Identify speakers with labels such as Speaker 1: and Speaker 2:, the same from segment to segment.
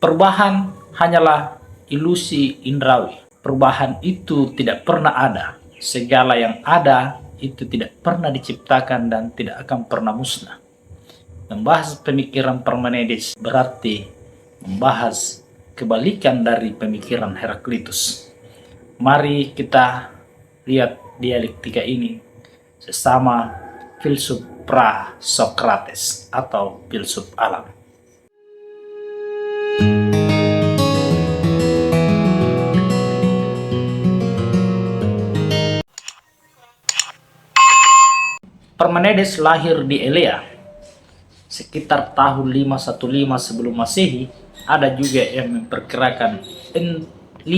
Speaker 1: Perubahan hanyalah ilusi indrawi. Perubahan itu tidak pernah ada. Segala yang ada itu tidak pernah diciptakan dan tidak akan pernah musnah. Membahas pemikiran Parmenides berarti membahas kebalikan dari pemikiran Heraklitus. Mari kita lihat dialektika ini sesama filsuf pra-Sokrates atau filsuf alam. Parmenides lahir di Elea sekitar tahun 515 sebelum Masehi. Ada juga yang memperkirakan 540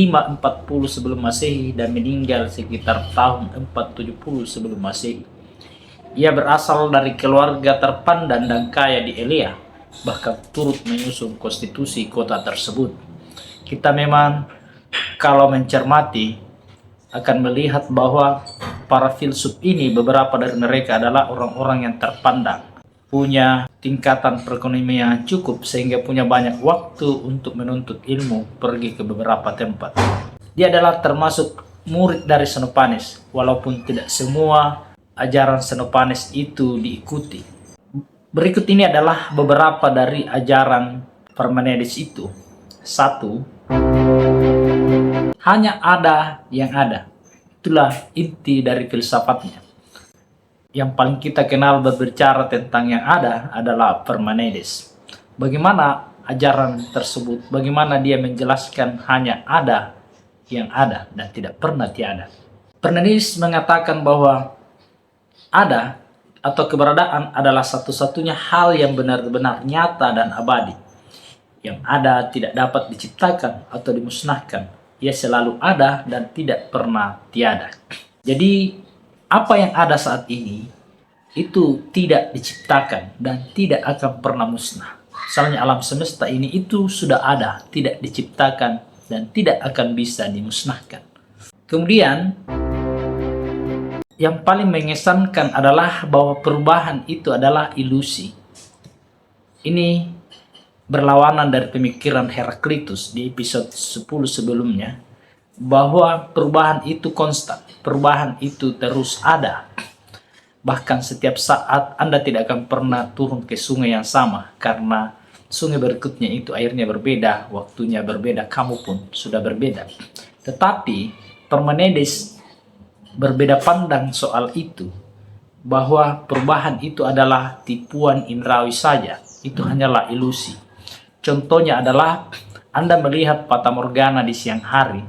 Speaker 1: sebelum Masehi dan meninggal sekitar tahun 470 sebelum Masehi. Ia berasal dari keluarga terpandang dan kaya di Elea, bahkan turut menyusun konstitusi kota tersebut. Kita memang kalau mencermati akan melihat bahwa para filsuf ini, beberapa dari mereka adalah orang-orang yang terpandang, punya tingkatan perekonomian yang cukup sehingga punya banyak waktu untuk menuntut ilmu, pergi ke beberapa tempat. Dia adalah termasuk murid dari Xenophanes, walaupun tidak semua ajaran Xenophanes itu diikuti. Berikut ini adalah beberapa dari ajaran Parmenides itu. 1. Hanya ada yang ada. Itulah inti dari filsafatnya. Yang paling kita kenal berbicara tentang yang ada adalah Parmenides. Bagaimana ajaran tersebut? Bagaimana dia menjelaskan hanya ada yang ada dan tidak pernah tiada. Parmenides mengatakan bahwa ada atau keberadaan adalah satu-satunya hal yang benar-benar nyata dan abadi. Yang ada tidak dapat diciptakan atau dimusnahkan. Ia selalu ada dan tidak pernah tiada. Jadi apa yang ada saat ini itu tidak diciptakan dan tidak akan pernah musnah. Misalnya alam semesta ini itu sudah ada, tidak diciptakan dan tidak akan bisa dimusnahkan. Kemudian yang paling mengesankan adalah bahwa perubahan itu adalah ilusi. Ini berlawanan dari pemikiran Heraklitus di episode 10 sebelumnya, bahwa perubahan itu konstan, perubahan itu terus ada. Bahkan setiap saat Anda tidak akan pernah turun ke sungai yang sama, karena sungai berikutnya itu airnya berbeda, waktunya berbeda, kamu pun sudah berbeda. Tetapi Parmenides berbeda pandang soal itu, bahwa perubahan itu adalah tipuan indrawi saja, itu hanyalah ilusi. Contohnya adalah Anda melihat fatamorgana di siang hari,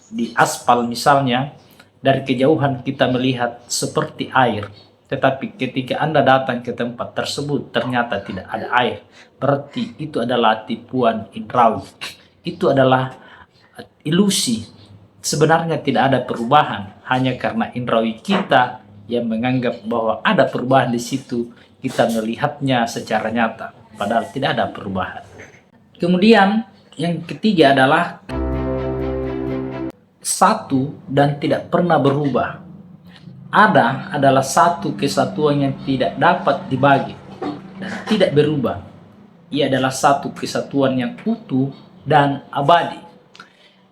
Speaker 1: di aspal misalnya, dari kejauhan kita melihat seperti air. Tetapi ketika Anda datang ke tempat tersebut ternyata tidak ada air. Berarti itu adalah tipuan indrawi. Itu adalah ilusi. Sebenarnya tidak ada perubahan. Hanya karena indrawi kita yang menganggap bahwa ada perubahan di situ, kita melihatnya secara nyata. Padahal tidak ada perubahan. Kemudian yang ketiga adalah satu dan tidak pernah berubah. Ada adalah satu kesatuan yang tidak dapat dibagi dan tidak berubah. Ia adalah satu kesatuan yang utuh dan abadi.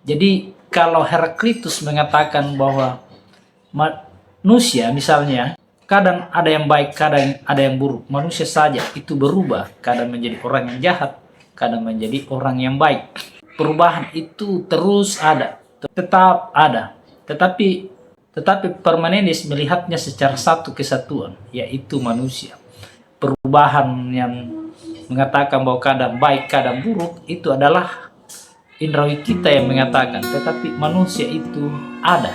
Speaker 1: Jadi kalau Heraklitus mengatakan bahwa manusia misalnya kadang ada yang baik, kadang ada yang buruk. Manusia saja itu berubah, kadang menjadi orang yang jahat, kadang menjadi orang yang baik. Perubahan itu terus ada, tetap ada. Tetapi Parmenides melihatnya secara satu kesatuan, yaitu manusia. Perubahan yang mengatakan bahwa kadang baik, kadang buruk, itu adalah indrawi kita yang mengatakan. Tetapi manusia itu ada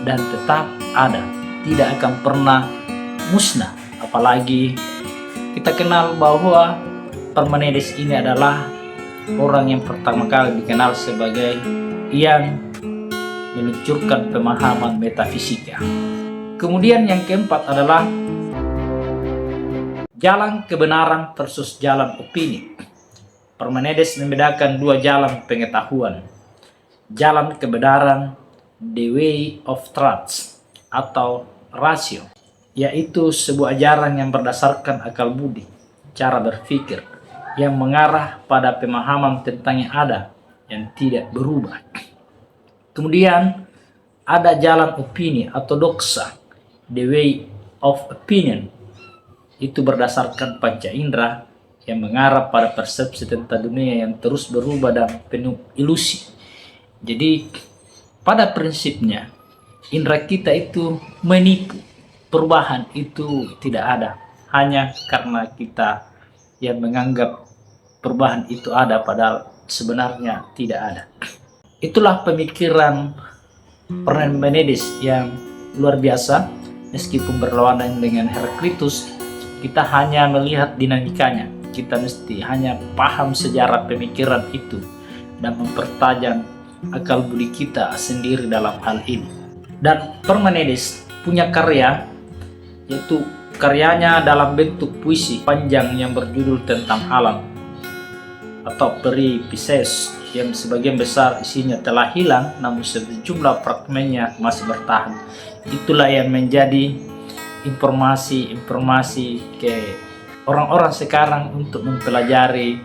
Speaker 1: dan tetap ada, tidak akan pernah musnah. Apalagi kita kenal bahwa Parmenides ini adalah orang yang pertama kali dikenal sebagai yang meluncurkan pemahaman metafisika. Kemudian yang keempat adalah jalan kebenaran versus jalan opini. Parmenides membedakan dua jalan pengetahuan. Jalan kebenaran, the way of truth, atau rasio, yaitu sebuah ajaran yang berdasarkan akal budi, cara berpikir. yang mengarah pada pemahaman tentang yang ada yang tidak berubah. Kemudian ada jalan opini atau doksa, the way of opinion. Itu berdasarkan panca indera yang mengarah pada persepsi tentang dunia yang terus berubah dan penuh ilusi. Jadi pada prinsipnya indera kita itu menipu. Perubahan itu tidak ada. Hanya karena kita yang menganggap perubahan itu ada padahal sebenarnya tidak ada. Itulah pemikiran Parmenides yang luar biasa. Meskipun berlawanan dengan Heraklitus, kita hanya melihat dinamikanya. Kita mesti hanya paham sejarah pemikiran itu dan mempertajam akal budi kita sendiri dalam hal ini. Dan Parmenides punya karya, yaitu karyanya dalam bentuk puisi panjang yang berjudul tentang alam atau Periphrasis, yang sebagian besar isinya telah hilang namun sejumlah fragmennya masih bertahan. Itulah yang menjadi informasi ke orang-orang sekarang untuk mempelajari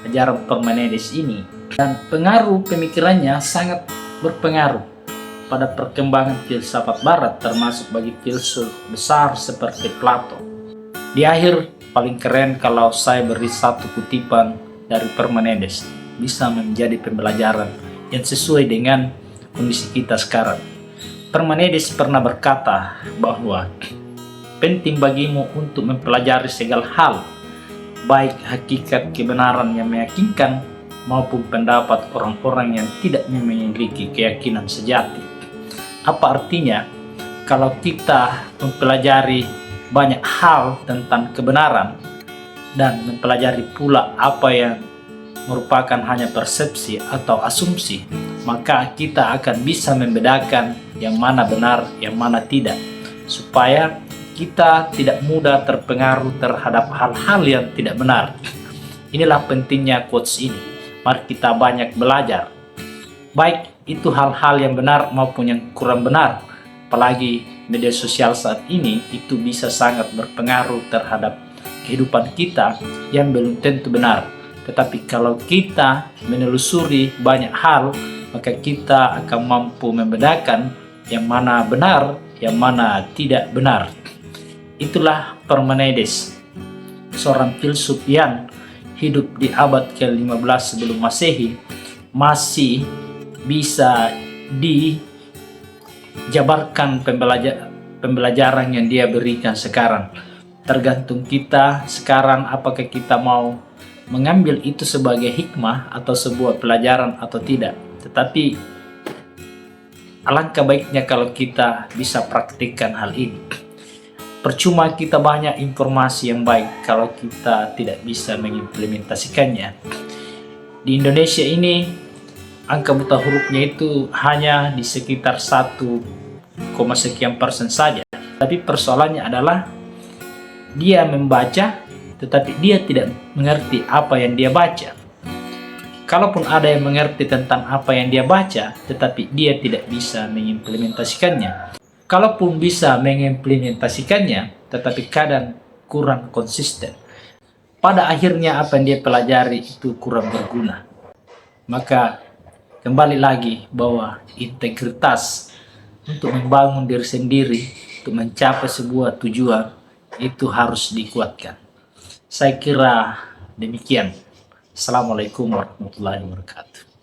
Speaker 1: ajaran Parmenides ini. Dan pengaruh pemikirannya sangat berpengaruh pada perkembangan filsafat barat, termasuk bagi filsuf besar seperti Plato. Di akhir, paling keren kalau saya beri satu kutipan dari Parmenides, bisa menjadi pembelajaran yang sesuai dengan kondisi kita sekarang. Parmenides pernah berkata bahwa penting bagimu untuk mempelajari segala hal, baik hakikat kebenaran yang meyakinkan maupun pendapat orang-orang yang tidak memiliki keyakinan sejati. Apa artinya? Kalau kita mempelajari banyak hal tentang kebenaran dan mempelajari pula apa yang merupakan hanya persepsi atau asumsi, maka kita akan bisa membedakan yang mana benar, yang mana tidak, supaya kita tidak mudah terpengaruh terhadap hal-hal yang tidak benar. Inilah pentingnya quotes ini. Mari kita banyak belajar, baik itu hal-hal yang benar maupun yang kurang benar. Apalagi media sosial saat ini itu bisa sangat berpengaruh terhadap kehidupan kita yang belum tentu benar. Tetapi kalau kita menelusuri banyak hal, maka kita akan mampu membedakan yang mana benar, yang mana tidak benar. Itulah Parmenides, seorang filsuf yang hidup di abad ke-15 sebelum Masehi, masih bisa dijabarkan pembelajaran yang dia berikan sekarang. Tergantung kita sekarang apakah kita mau mengambil itu sebagai hikmah atau sebuah pelajaran atau tidak. Tetapi alangkah baiknya kalau kita bisa praktikkan hal ini. Percuma kita banyak informasi yang baik kalau kita tidak bisa mengimplementasikannya. Di Indonesia ini angka buta hurufnya itu hanya di sekitar 1,sekian persen saja. Tapi persoalannya adalah dia membaca tetapi dia tidak mengerti apa yang dia baca. Kalaupun ada yang mengerti tentang apa yang dia baca, tetapi dia tidak bisa mengimplementasikannya. Kalaupun bisa mengimplementasikannya, tetapi kadang kurang konsisten. Pada akhirnya apa yang dia pelajari itu kurang berguna. Maka kembali lagi bahwa integritas untuk membangun diri sendiri, untuk mencapai sebuah tujuan, itu harus dikuatkan. Saya kira demikian. Assalamualaikum warahmatullahi wabarakatuh.